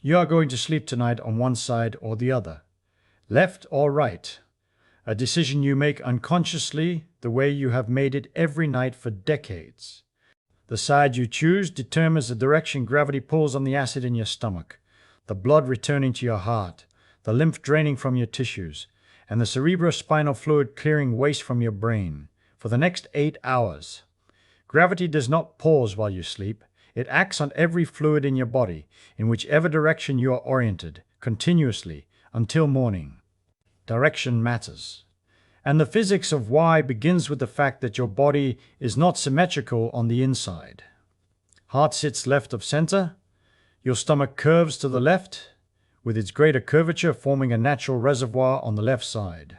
You are going to sleep tonight on one side or the other, left or right. A decision you make unconsciously, the way you have made it every night for decades. The side you choose determines the direction gravity pulls on the acid in your stomach, the blood returning to your heart, the lymph draining from your tissues, and the cerebrospinal fluid clearing waste from your brain for the next 8 hours. Gravity does not pause while you sleep. It acts on every fluid in your body, in whichever direction you are oriented, continuously, until morning. Direction matters. And the physics of why begins with the fact that your body is not symmetrical on the inside. Heart sits left of center. Your stomach curves to the left, with its greater curvature forming a natural reservoir on the left side.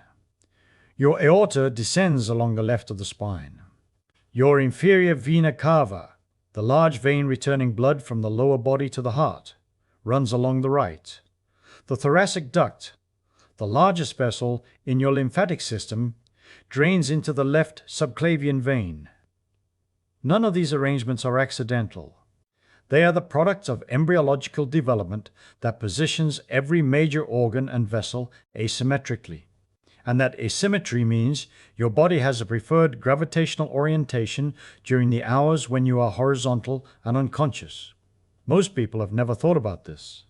Your aorta descends along the left of the spine. Your inferior vena cava, the large vein returning blood from the lower body to the heart, runs along the right. The thoracic duct, the largest vessel in your lymphatic system, drains into the left subclavian vein. None of these arrangements are accidental. They are the products of embryological development that positions every major organ and vessel asymmetrically. And that asymmetry means your body has a preferred gravitational orientation during the hours when you are horizontal and unconscious. Most people have never thought about this.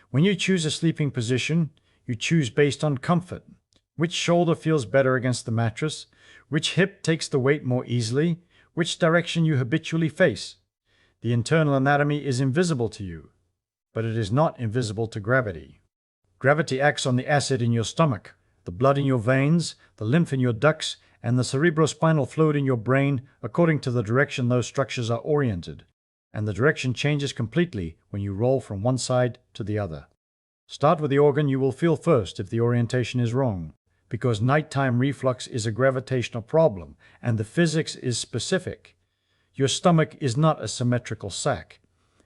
When you choose a sleeping position, you choose based on comfort. Which shoulder feels better against the mattress? Which hip takes the weight more easily? Which direction you habitually face? The internal anatomy is invisible to you, but it is not invisible to gravity. Gravity acts on the acid in your stomach, the blood in your veins, the lymph in your ducts, and the cerebrospinal fluid in your brain according to the direction those structures are oriented. And the direction changes completely when you roll from one side to the other. Start with the organ you will feel first if the orientation is wrong, because nighttime reflux is a gravitational problem, and the physics is specific. Your stomach is not a symmetrical sac.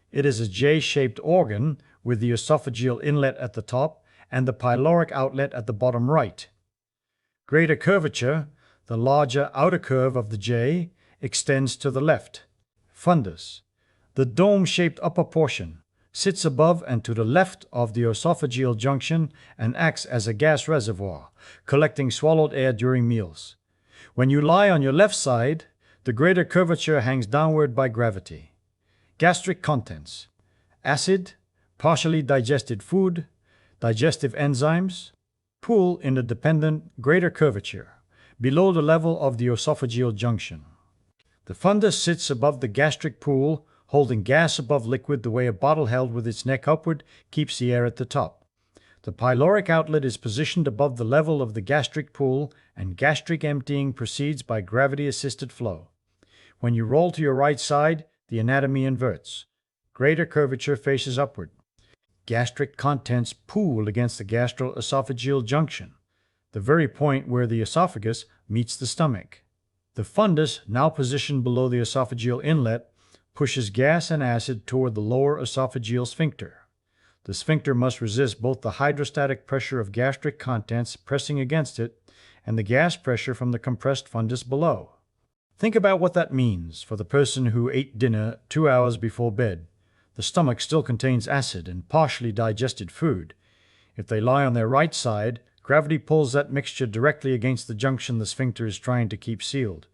It is a J-shaped organ with the esophageal inlet at the top and the pyloric outlet at the bottom right. Greater curvature, the larger outer curve of the J, extends to the left. Fundus, the dome-shaped upper portion, sits above and to the left of the esophageal junction and acts as a gas reservoir, collecting swallowed air during meals. When you lie on your left side, the greater curvature hangs downward by gravity. Gastric contents: acid, partially digested food, digestive enzymes, pool in the dependent greater curvature, below the level of the esophageal junction. The fundus sits above the gastric pool, holding gas above liquid the way a bottle held with its neck upward keeps the air at the top. The pyloric outlet is positioned above the level of the gastric pool, and gastric emptying proceeds by gravity-assisted flow. When you roll to your right side, the anatomy inverts. Greater curvature faces upward. Gastric contents pool against the gastroesophageal junction, the very point where the esophagus meets the stomach. The fundus, now positioned below the esophageal inlet, pushes gas and acid toward the lower esophageal sphincter. The sphincter must resist both the hydrostatic pressure of gastric contents pressing against it and the gas pressure from the compressed fundus below. Think about what that means for the person who ate dinner 2 hours before bed. The stomach still contains acid and partially digested food. If they lie on their right side, gravity pulls that mixture directly against the junction the sphincter is trying to keep sealed.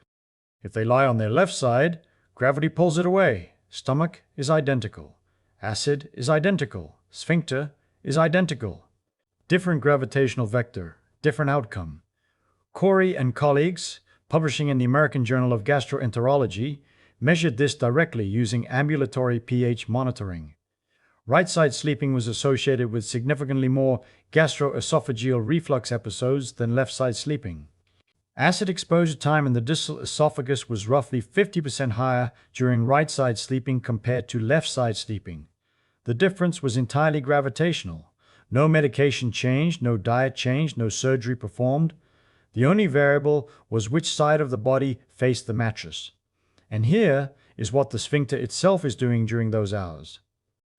If they lie on their left side, gravity pulls it away. Stomach is identical. Acid is identical. Sphincter is identical. Different gravitational vector, different outcome. Corey and colleagues, publishing in the American Journal of Gastroenterology, measured this directly using ambulatory pH monitoring. Right-side sleeping was associated with significantly more gastroesophageal reflux episodes than left-side sleeping. Acid exposure time in the distal esophagus was roughly 50% higher during right-side sleeping compared to left-side sleeping. The difference was entirely gravitational. No medication changed, no diet changed, no surgery performed. The only variable was which side of the body faced the mattress. And here is what the sphincter itself is doing during those hours.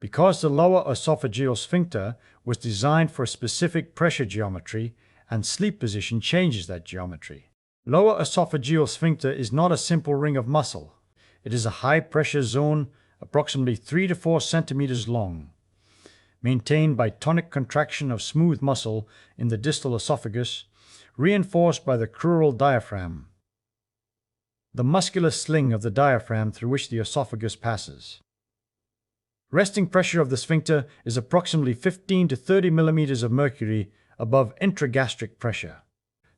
Because the lower esophageal sphincter was designed for a specific pressure geometry, and sleep position changes that geometry. Lower esophageal sphincter is not a simple ring of muscle. It is a high-pressure zone approximately 3 to 4 centimeters long. maintained by tonic contraction of smooth muscle in the distal esophagus, reinforced by the crural diaphragm, the muscular sling of the diaphragm through which the esophagus passes. Resting pressure of the sphincter is approximately 15 to 30 millimeters of mercury above intragastric pressure.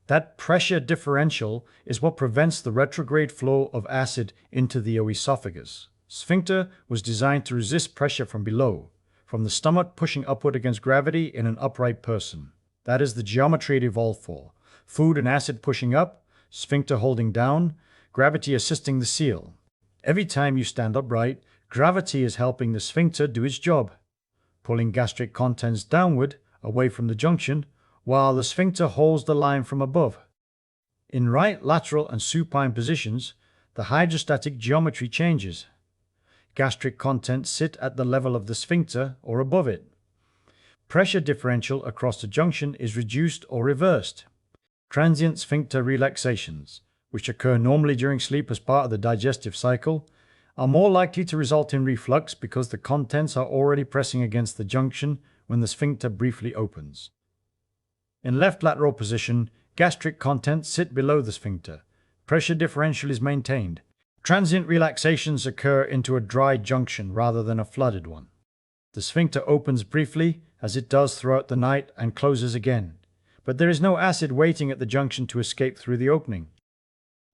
That pressure differential is what prevents the retrograde flow of acid into the esophagus. Sphincter was designed to resist pressure from below, from the stomach pushing upward against gravity in an upright person. That is the geometry it evolved for. Food and acid pushing up, sphincter holding down, gravity assisting the seal. Every time you stand upright, gravity is helping the sphincter do its job, pulling gastric contents downward, away from the junction, while the sphincter holds the line from above. In right, lateral, and supine positions, the hydrostatic geometry changes. Gastric contents sit at the level of the sphincter or above it. Pressure differential across the junction is reduced or reversed. Transient sphincter relaxations, which occur normally during sleep as part of the digestive cycle, are more likely to result in reflux because the contents are already pressing against the junction when the sphincter briefly opens. In left lateral position, gastric contents sit below the sphincter. Pressure differential is maintained. Transient relaxations occur into a dry junction rather than a flooded one. The sphincter opens briefly, as it does throughout the night, and closes again. But there is no acid waiting at the junction to escape through the opening.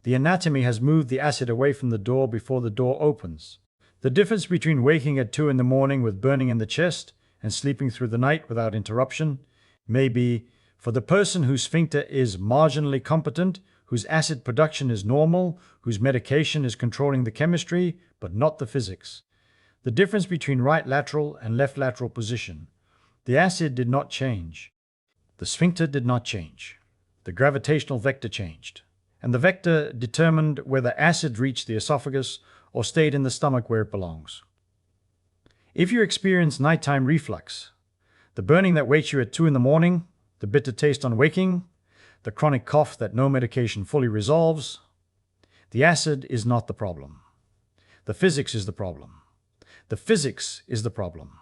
The anatomy has moved the acid away from the door before the door opens. The difference between waking at 2 in the morning with burning in the chest and sleeping through the night without interruption may be, for the person whose sphincter is marginally competent, whose acid production is normal, whose medication is controlling the chemistry, but not the physics. The difference between right lateral and left lateral position. The acid did not change. The sphincter did not change. The gravitational vector changed. And the vector determined whether acid reached the esophagus or stayed in the stomach where it belongs. If you experience nighttime reflux, the burning that wakes you at 2 in the morning, the bitter taste on waking, the chronic cough that no medication fully resolves, the acid is not the problem. The physics is the problem. The physics is the problem.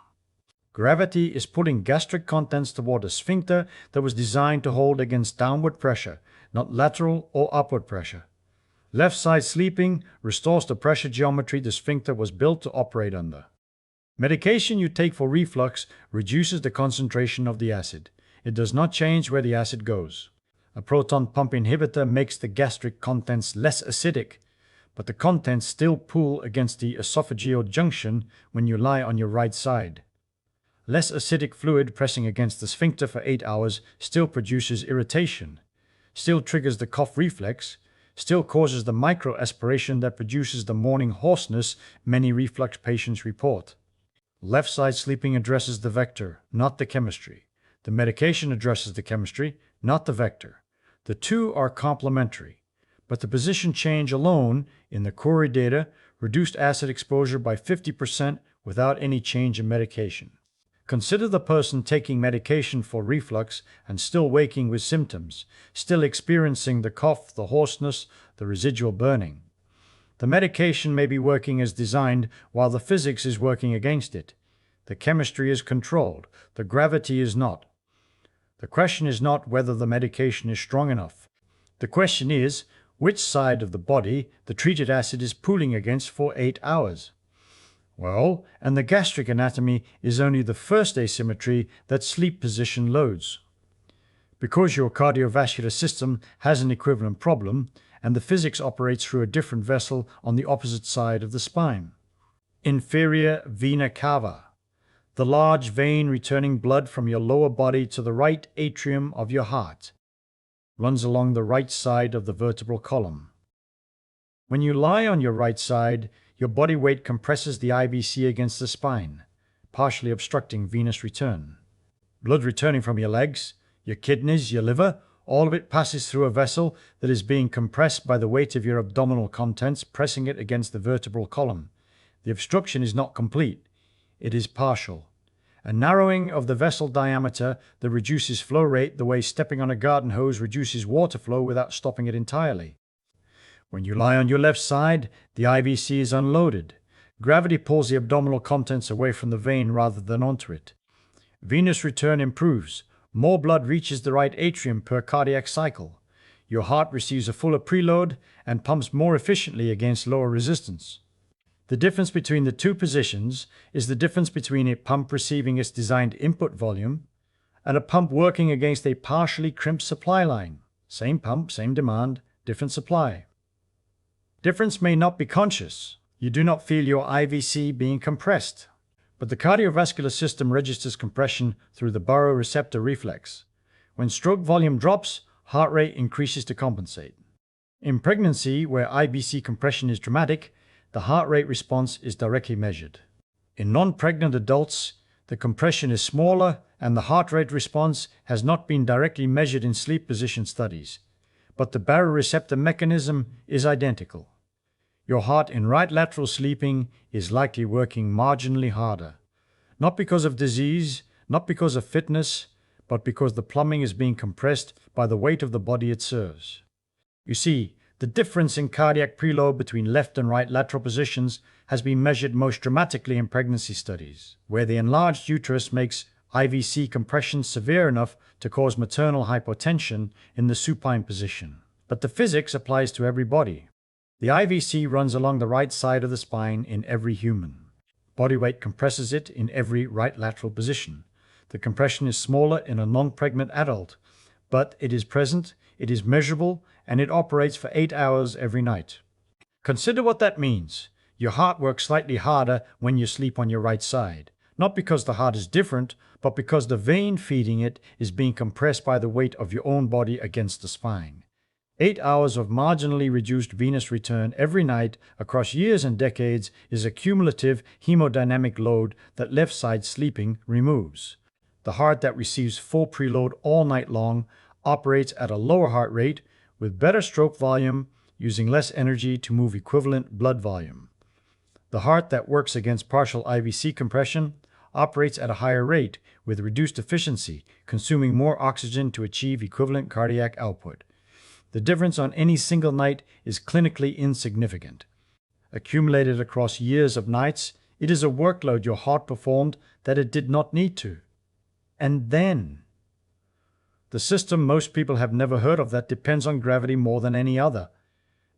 Gravity is pulling gastric contents toward a sphincter that was designed to hold against downward pressure, not lateral or upward pressure. Left side sleeping restores the pressure geometry the sphincter was built to operate under. Medication you take for reflux reduces the concentration of the acid. It does not change where the acid goes. A proton pump inhibitor makes the gastric contents less acidic, but the contents still pull against the esophageal junction when you lie on your right side. Less acidic fluid pressing against the sphincter for 8 hours still produces irritation, still triggers the cough reflex, still causes the microaspiration that produces the morning hoarseness many reflux patients report. Left side sleeping addresses the vector, not the chemistry. The medication addresses the chemistry, not the vector. The two are complementary, but the position change alone, in the Curie data, reduced acid exposure by 50% without any change in medication. Consider the person taking medication for reflux and still waking with symptoms, still experiencing the cough, the hoarseness, the residual burning. The medication may be working as designed while the physics is working against it. The chemistry is controlled. The gravity is not. The question is not whether the medication is strong enough. The question is which side of the body the treated acid is pulling against for 8 hours. Well, and the gastric anatomy is only the first asymmetry that sleep position loads. Because your cardiovascular system has an equivalent problem, and the physics operates through a different vessel on the opposite side of the spine. Inferior vena cava, the large vein returning blood from your lower body to the right atrium of your heart, runs along the right side of the vertebral column. When you lie on your right side, your body weight compresses the IVC against the spine, partially obstructing venous return. Blood returning from your legs, your kidneys, your liver, all of it passes through a vessel that is being compressed by the weight of your abdominal contents pressing it against the vertebral column. The obstruction is not complete. It is partial. A narrowing of the vessel diameter that reduces flow rate the way stepping on a garden hose reduces water flow without stopping it entirely. When you lie on your left side, the IVC is unloaded. Gravity pulls the abdominal contents away from the vein rather than onto it. Venous return improves. More blood reaches the right atrium per cardiac cycle. Your heart receives a fuller preload and pumps more efficiently against lower resistance. The difference between the two positions is the difference between a pump receiving its designed input volume and a pump working against a partially crimped supply line. Same pump, same demand, different supply. Difference may not be conscious. You do not feel your IVC being compressed, but the cardiovascular system registers compression through the baroreceptor reflex. When stroke volume drops, heart rate increases to compensate. In pregnancy, where IVC compression is dramatic, the heart rate response is directly measured. In non-pregnant adults, the compression is smaller and the heart rate response has not been directly measured in sleep position studies, but the baroreceptor mechanism is identical. Your heart in right lateral sleeping is likely working marginally harder, not because of disease, not because of fitness, but because the plumbing is being compressed by the weight of the body it serves. You see, the difference in cardiac preload between left and right lateral positions has been measured most dramatically in pregnancy studies, where the enlarged uterus makes IVC compression severe enough to cause maternal hypotension in the supine position. But the physics applies to every body. The IVC runs along the right side of the spine in every human. Body weight compresses it in every right lateral position. The compression is smaller in a non-pregnant adult, but it is present, it is measurable, and it operates for 8 hours every night. Consider what that means. Your heart works slightly harder when you sleep on your right side, not because the heart is different, but because the vein feeding it is being compressed by the weight of your own body against the spine. 8 hours of marginally reduced venous return every night across years and decades is a cumulative hemodynamic load that left side sleeping removes. The heart that receives full preload all night long operates at a lower heart rate with better stroke volume, using less energy to move equivalent blood volume. The heart that works against partial IVC compression operates at a higher rate with reduced efficiency, consuming more oxygen to achieve equivalent cardiac output. The difference on any single night is clinically insignificant. Accumulated across years of nights, it is a workload your heart performed that it did not need to. And then, the system most people have never heard of that depends on gravity more than any other,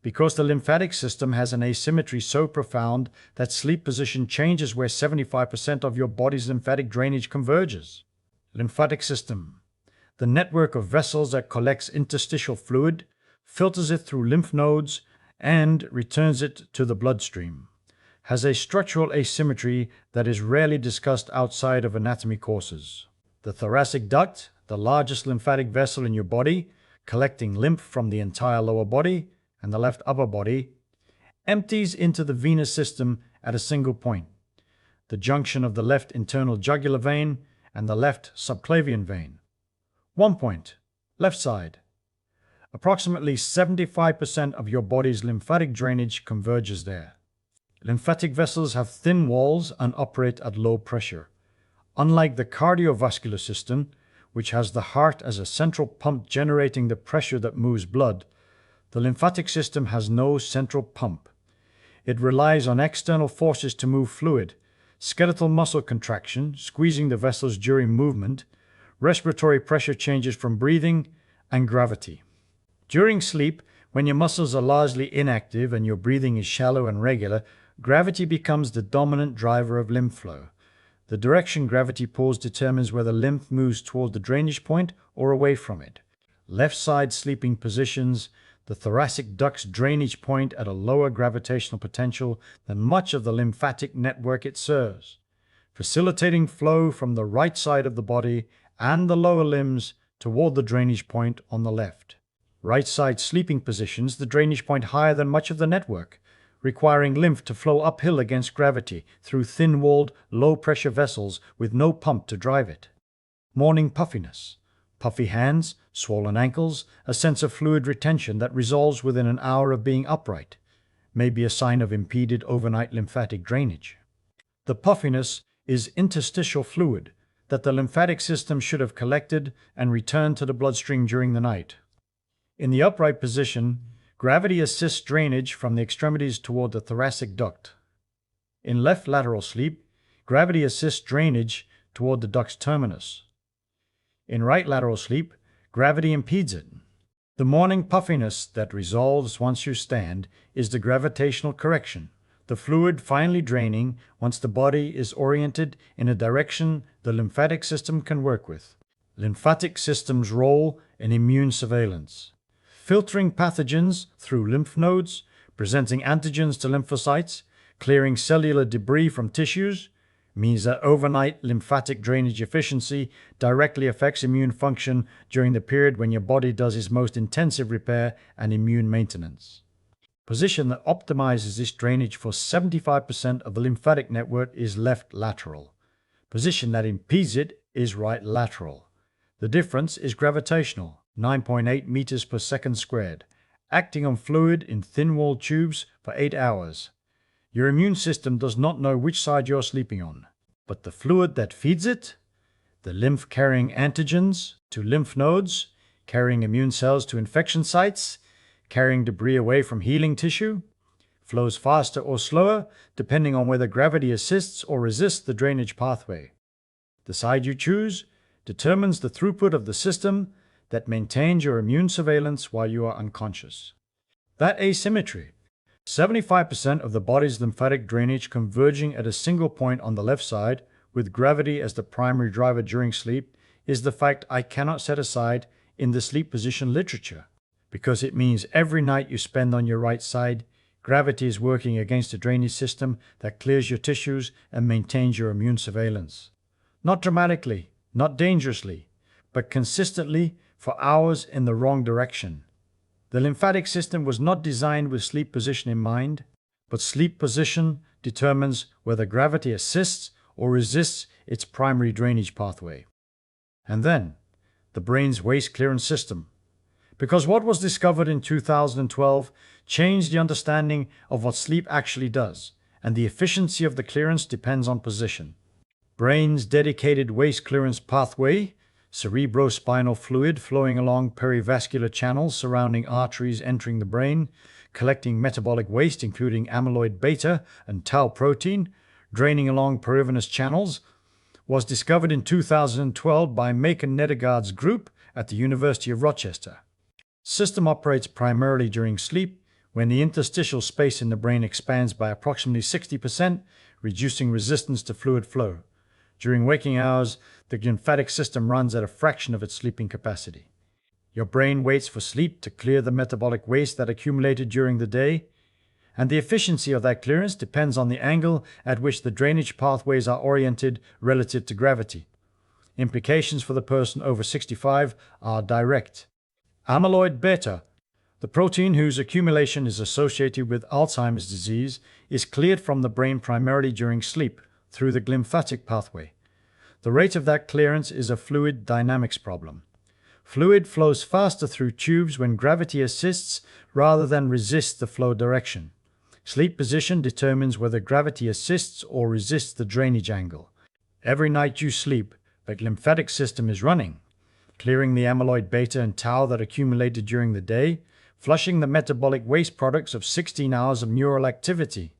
because the lymphatic system has an asymmetry so profound that sleep position changes where 75% of your body's lymphatic drainage converges. Lymphatic system, the network of vessels that collects interstitial fluid, filters it through lymph nodes, and returns it to the bloodstream, has a structural asymmetry that is rarely discussed outside of anatomy courses. The thoracic duct, the largest lymphatic vessel in your body, collecting lymph from the entire lower body and the left upper body, empties into the venous system at a single point, the junction of the left internal jugular vein and the left subclavian vein. 1 point, left side. Approximately 75% of your body's lymphatic drainage converges there. Lymphatic vessels have thin walls and operate at low pressure. Unlike the cardiovascular system, which has the heart as a central pump generating the pressure that moves blood, the lymphatic system has no central pump. It relies on external forces to move fluid, skeletal muscle contraction, squeezing the vessels during movement, respiratory pressure changes from breathing, and gravity. During sleep, when your muscles are largely inactive and your breathing is shallow and regular, gravity becomes the dominant driver of lymph flow. The direction gravity pulls determines whether lymph moves toward the drainage point or away from it. Left side sleeping positions the thoracic duct's drainage point at a lower gravitational potential than much of the lymphatic network it serves, facilitating flow from the right side of the body and the lower limbs toward the drainage point on the left. Right side sleeping positions the drainage point higher than much of the network, requiring lymph to flow uphill against gravity through thin-walled, low-pressure vessels with no pump to drive it. Morning puffiness, puffy hands, swollen ankles, a sense of fluid retention that resolves within an hour of being upright, may be a sign of impeded overnight lymphatic drainage. The puffiness is interstitial fluid that the lymphatic system should have collected and returned to the bloodstream during the night. In the upright position, gravity assists drainage from the extremities toward the thoracic duct. In left lateral sleep, gravity assists drainage toward the duct's terminus. In right lateral sleep, gravity impedes it. The morning puffiness that resolves once you stand is the gravitational correction, the fluid finally draining once the body is oriented in a direction the lymphatic system can work with. Lymphatic system's role in immune surveillance. Filtering pathogens through lymph nodes, presenting antigens to lymphocytes, clearing cellular debris from tissues, means that overnight lymphatic drainage efficiency directly affects immune function during the period when your body does its most intensive repair and immune maintenance. Position that optimizes this drainage for 75% of the lymphatic network is left lateral. Position that impedes it is right lateral. The difference is gravitational, 9.8 meters per second squared, acting on fluid in thin-walled tubes for 8 hours. Your immune system does not know which side you're sleeping on, but the fluid that feeds it, the lymph carrying antigens to lymph nodes, carrying immune cells to infection sites, carrying debris away from healing tissue, flows faster or slower depending on whether gravity assists or resists the drainage pathway. The side you choose determines the throughput of the system that maintains your immune surveillance while you are unconscious. That asymmetry, 75% of the body's lymphatic drainage converging at a single point on the left side, with gravity as the primary driver during sleep, is the fact I cannot set aside in the sleep position literature, because it means every night you spend on your right side, gravity is working against a drainage system that clears your tissues and maintains your immune surveillance. Not dramatically, not dangerously, but consistently for hours in the wrong direction. The lymphatic system was not designed with sleep position in mind, but sleep position determines whether gravity assists or resists its primary drainage pathway. And then, the brain's waste clearance system. Because what was discovered in 2012 changed the understanding of what sleep actually does, and the efficiency of the clearance depends on position. Brain's dedicated waste clearance pathway, cerebrospinal fluid flowing along perivascular channels surrounding arteries entering the brain, collecting metabolic waste including amyloid beta and tau protein, draining along perivenous channels, was discovered in 2012 by Macon Nedergaard's group at the University of Rochester. System operates primarily during sleep, when the interstitial space in the brain expands by approximately 60%, reducing resistance to fluid flow. During waking hours, the lymphatic system runs at a fraction of its sleeping capacity. Your brain waits for sleep to clear the metabolic waste that accumulated during the day, and the efficiency of that clearance depends on the angle at which the drainage pathways are oriented relative to gravity. Implications for the person over 65 are direct. Amyloid beta, the protein whose accumulation is associated with Alzheimer's disease, is cleared from the brain primarily during sleep through the lymphatic pathway. The rate of that clearance is a fluid dynamics problem. Fluid flows faster through tubes when gravity assists rather than resists the flow direction. Sleep position determines whether gravity assists or resists the drainage angle. Every night you sleep, the lymphatic system is running, clearing the amyloid beta and tau that accumulated during the day, flushing the metabolic waste products of 16 hours of neural activity.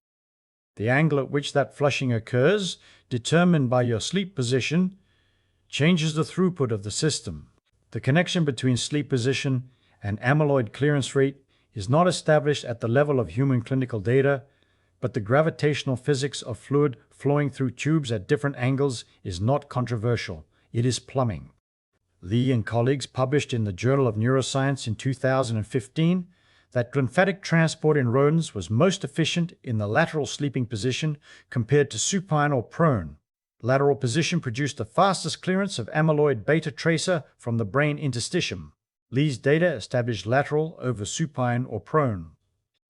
The angle at which that flushing occurs, determined by your sleep position, changes the throughput of the system. The connection between sleep position and amyloid clearance rate is not established at the level of human clinical data, but the gravitational physics of fluid flowing through tubes at different angles is not controversial. It is plumbing. Lee and colleagues published in the Journal of Neuroscience in 2015 that lymphatic transport in rodents was most efficient in the lateral sleeping position compared to supine or prone. Lateral position produced the fastest clearance of amyloid beta tracer from the brain interstitium. Lee's data established lateral over supine or prone.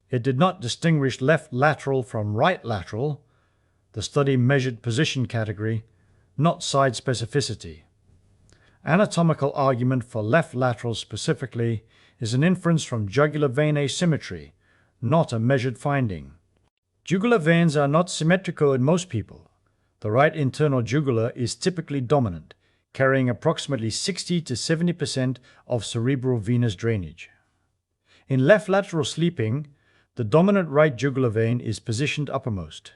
It did not distinguish left lateral from right lateral. The study measured position category, not side specificity. Anatomical argument for left lateral specifically is an inference from jugular vein asymmetry, not a measured finding. Jugular veins are not symmetrical in most people. The right internal jugular is typically dominant, carrying approximately 60 to 70% of cerebral venous drainage. In left lateral sleeping, the dominant right jugular vein is positioned uppermost,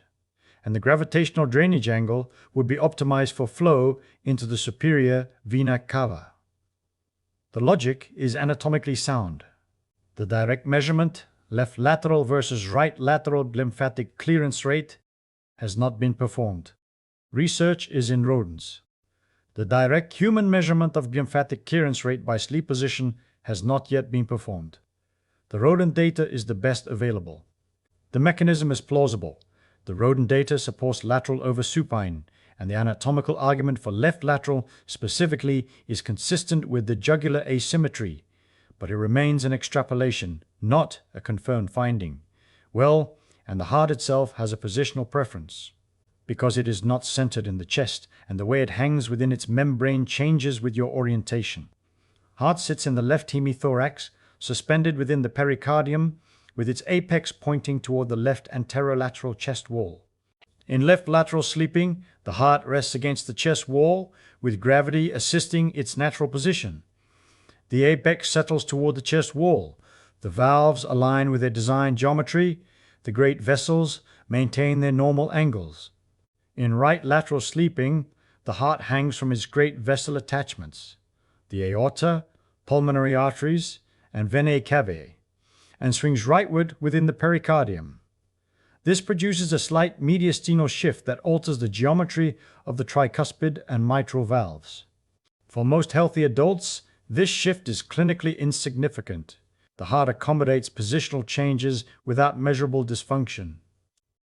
and the gravitational drainage angle would be optimized for flow into the superior vena cava. The logic is anatomically sound. The direct measurement, left lateral versus right lateral lymphatic clearance rate, has not been performed. Research is in rodents. The direct human measurement of lymphatic clearance rate by sleep position has not yet been performed. The rodent data is the best available. The mechanism is plausible. The rodent data supports lateral over supine, and the anatomical argument for left lateral specifically is consistent with the jugular asymmetry, but it remains an extrapolation, not a confirmed finding. Well, and the heart itself has a positional preference, because it is not centered in the chest, and the way it hangs within its membrane changes with your orientation. Heart sits in the left hemithorax, suspended within the pericardium, with its apex pointing toward the left anterolateral chest wall. In left lateral sleeping, the heart rests against the chest wall, with gravity assisting its natural position. The apex settles toward the chest wall. The valves align with their design geometry. The great vessels maintain their normal angles. In right lateral sleeping, the heart hangs from its great vessel attachments, the aorta, pulmonary arteries, and venae cavae, and swings rightward within the pericardium. This produces a slight mediastinal shift that alters the geometry of the tricuspid and mitral valves. For most healthy adults, this shift is clinically insignificant. The heart accommodates positional changes without measurable dysfunction.